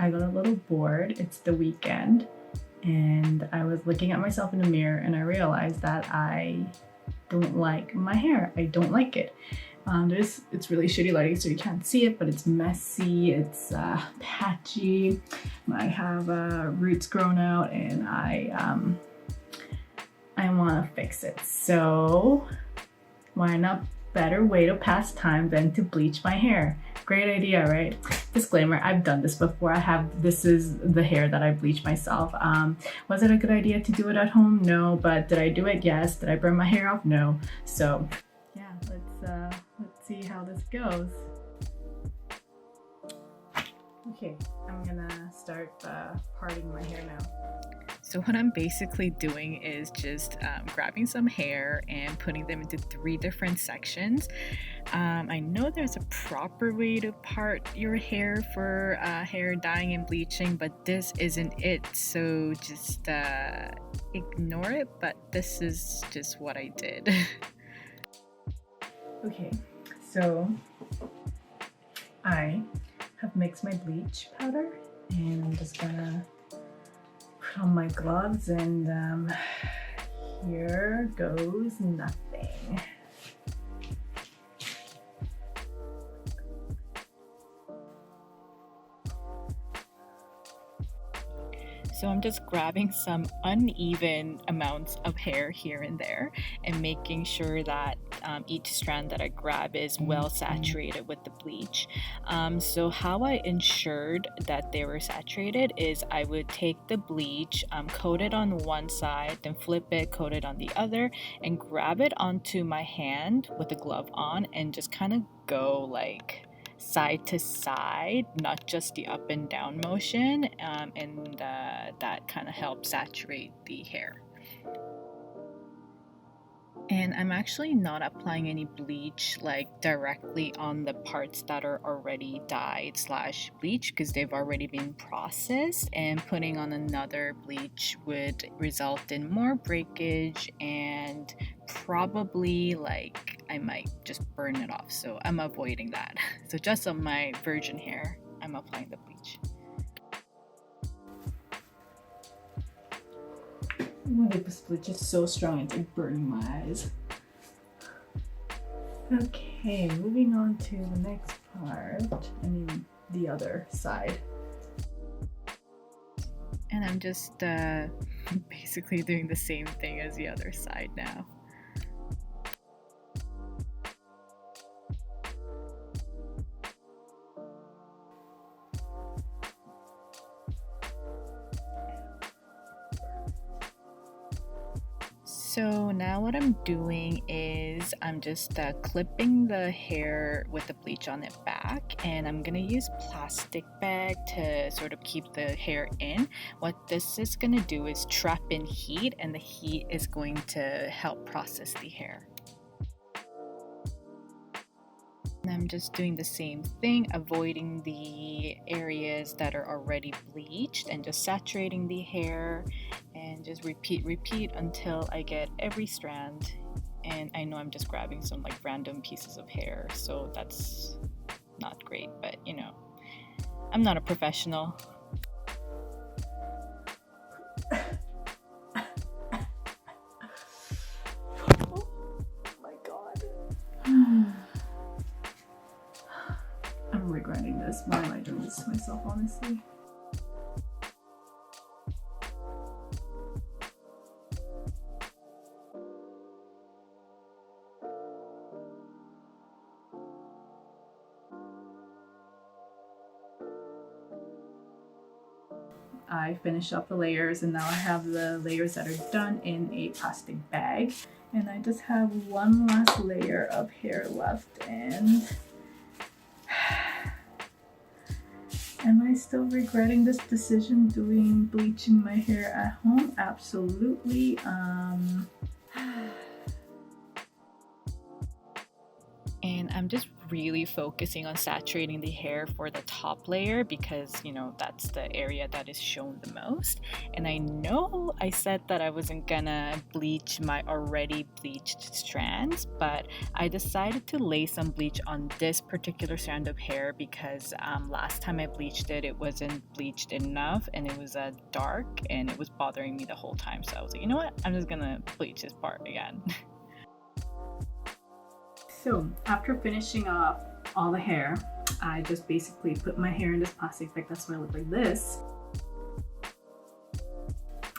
I got a little bored. It's the weekend and I was looking at myself in the mirror and I realized that I don't like my hair. I don't like it. It's really shitty lighting so you can't see it, but it's messy, it's patchy. I have roots grown out and I want to fix it. So why not better way to pass time than to bleach my hair? Great idea, right? Disclaimer, I've done this before. This is the hair that I bleach myself. Was it a good idea to do it at home? No, but did I do it? Yes. Did I burn my hair off? No. So yeah, let's see how this goes. Okay, I'm gonna start parting my hair now. So what I'm basically doing is just grabbing some hair and putting them into 3 different sections. I know there's a proper way to part your hair for hair dyeing and bleaching, but this isn't it. So just ignore it, but this is just what I did. Okay, so I have mixed my bleach powder and I'm just gonna put on my gloves and here goes nothing. So I'm just grabbing some uneven amounts of hair here and there and making sure that each strand that I grab is well saturated with the bleach. So how I ensured that they were saturated is I would take the bleach, coat it on one side, then flip it, coat it on the other, and grab it onto my hand with the glove on and just kind of go like side to side, not just the up and down motion, and that kind of helps saturate the hair. And I'm actually not applying any bleach like directly on the parts that are already dyed / bleach because they've already been processed, and putting on another bleach would result in more breakage and probably like I might just burn it off, so I'm avoiding that. So just on my virgin hair, I'm applying the bleach. This bleach is so strong, it's like burning my eyes. Okay, moving on to the next part. I mean, the other side. And I'm just basically doing the same thing as the other side now. So now what I'm doing is I'm just clipping the hair with the bleach on it back, and I'm gonna use plastic bag to sort of keep the hair in. What this is gonna do is trap in heat, and the heat is going to help process the hair. And I'm just doing the same thing, avoiding the areas that are already bleached and just saturating the hair, and just repeat until I get every strand. And I know I'm just grabbing some like random pieces of hair, so that's not great, but you know, I'm not a professional. Oh my god. I'm regretting this. Why am I doing this to myself, honestly? I finished up the layers and now I have the layers that are done in a plastic bag, and I just have one last layer of hair left. And am I still regretting this decision, doing bleaching my hair at home? Absolutely. And I'm just really focusing on saturating the hair for the top layer because, you know, that's the area that is shown the most. And I know I said that I wasn't gonna bleach my already bleached strands, but I decided to lay some bleach on this particular strand of hair because last time I bleached it, it wasn't bleached enough and it was dark and it was bothering me the whole time. So I was like, you know what, I'm just gonna bleach this part again. So after finishing off all the hair, I just basically put my hair in this plastic bag. That's why I look like this.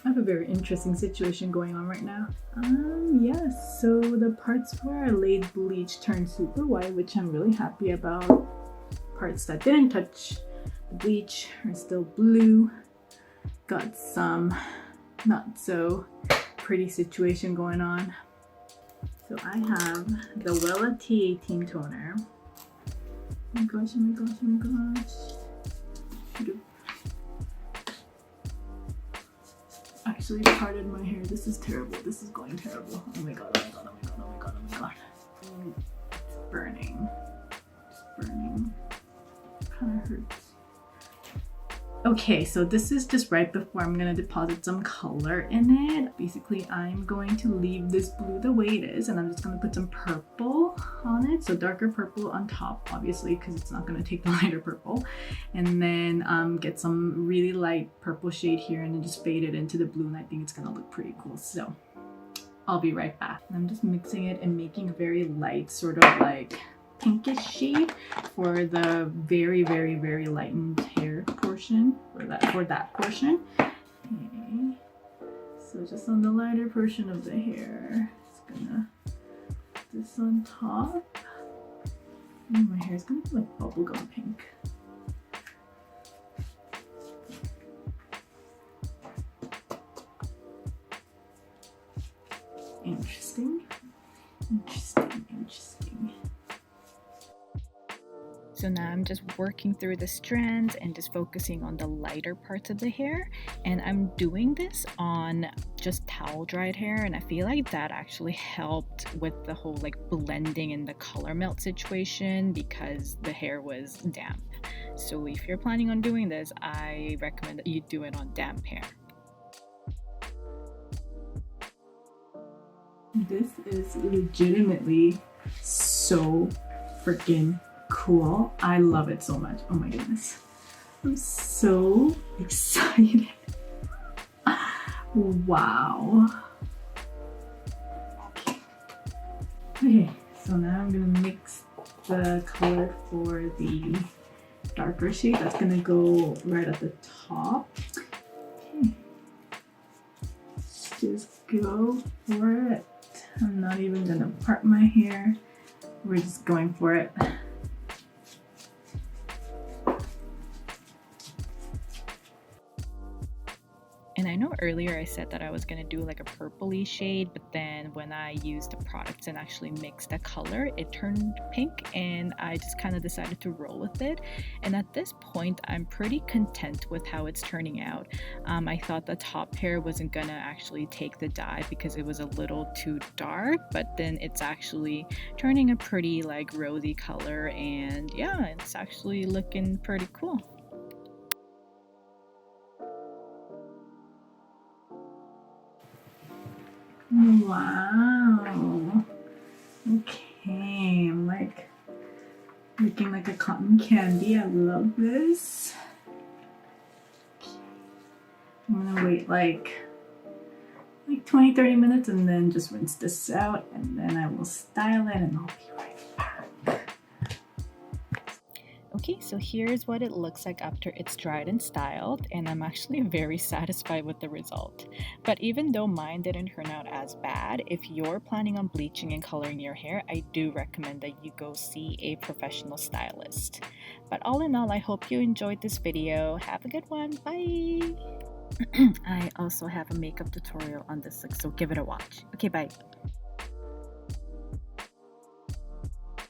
I have a very interesting situation going on right now. Yes, so the parts where I laid bleach turned super white, which I'm really happy about. Parts that didn't touch the bleach are still blue. Got some not so pretty situation going on. So I have the Wella T18 toner. Oh my gosh, oh my gosh, oh my gosh. Actually parted my hair. This is terrible. This is going terrible. Oh my god, oh my god, oh my god, oh my god, oh my god. It's burning. It's burning. It kind of hurts. Okay, so this is just right before I'm gonna deposit some color in it. Basically, I'm going to leave this blue the way it is, and I'm just gonna put some purple on it. So darker purple on top, obviously, because it's not gonna take the lighter purple. And then get some really light purple shade here and then just fade it into the blue, and I think it's gonna look pretty cool. So I'll be right back. I'm just mixing it and making a very light sort of like pinkish shade for the very, very, very lightened hair portion, for that portion. Okay. So just on the lighter portion of the hair, just gonna put this on top. And my hair is gonna be like bubblegum pink. Interesting. Interesting, interesting. So now I'm just working through the strands and just focusing on the lighter parts of the hair, and I'm doing this on just towel dried hair, and I feel like that actually helped with the whole like blending and the color melt situation because the hair was damp. So if you're planning on doing this, I recommend that you do it on damp hair. This is legitimately so freaking cool. I love it so much. Oh my goodness. I'm so excited. Wow. Okay, so now I'm gonna mix the color for the darker shade. That's gonna go right at the top. Okay. Let's just go for it. I'm not even gonna part my hair. We're just going for it. And I know earlier I said that I was gonna do like a purpley shade, but then when I used the products and actually mixed the color, it turned pink, and I just kind of decided to roll with it. And at this point, I'm pretty content with how it's turning out. I thought the top hair wasn't gonna actually take the dye because it was a little too dark, but then it's actually turning a pretty like rosy color, and yeah, it's actually looking pretty cool. Wow. Okay, I'm like looking like a cotton candy. I love this. I'm gonna wait like 20-30 minutes and then just rinse this out, and then I will style it and I'll be right back. Okay, so here's what it looks like after it's dried and styled, and I'm actually very satisfied with the result. But even though mine didn't turn out as bad, if you're planning on bleaching and coloring your hair, I do recommend that you go see a professional stylist. But all in all, I hope you enjoyed this video. Have a good one. Bye! I also have a makeup tutorial on this, so give it a watch. Okay, bye.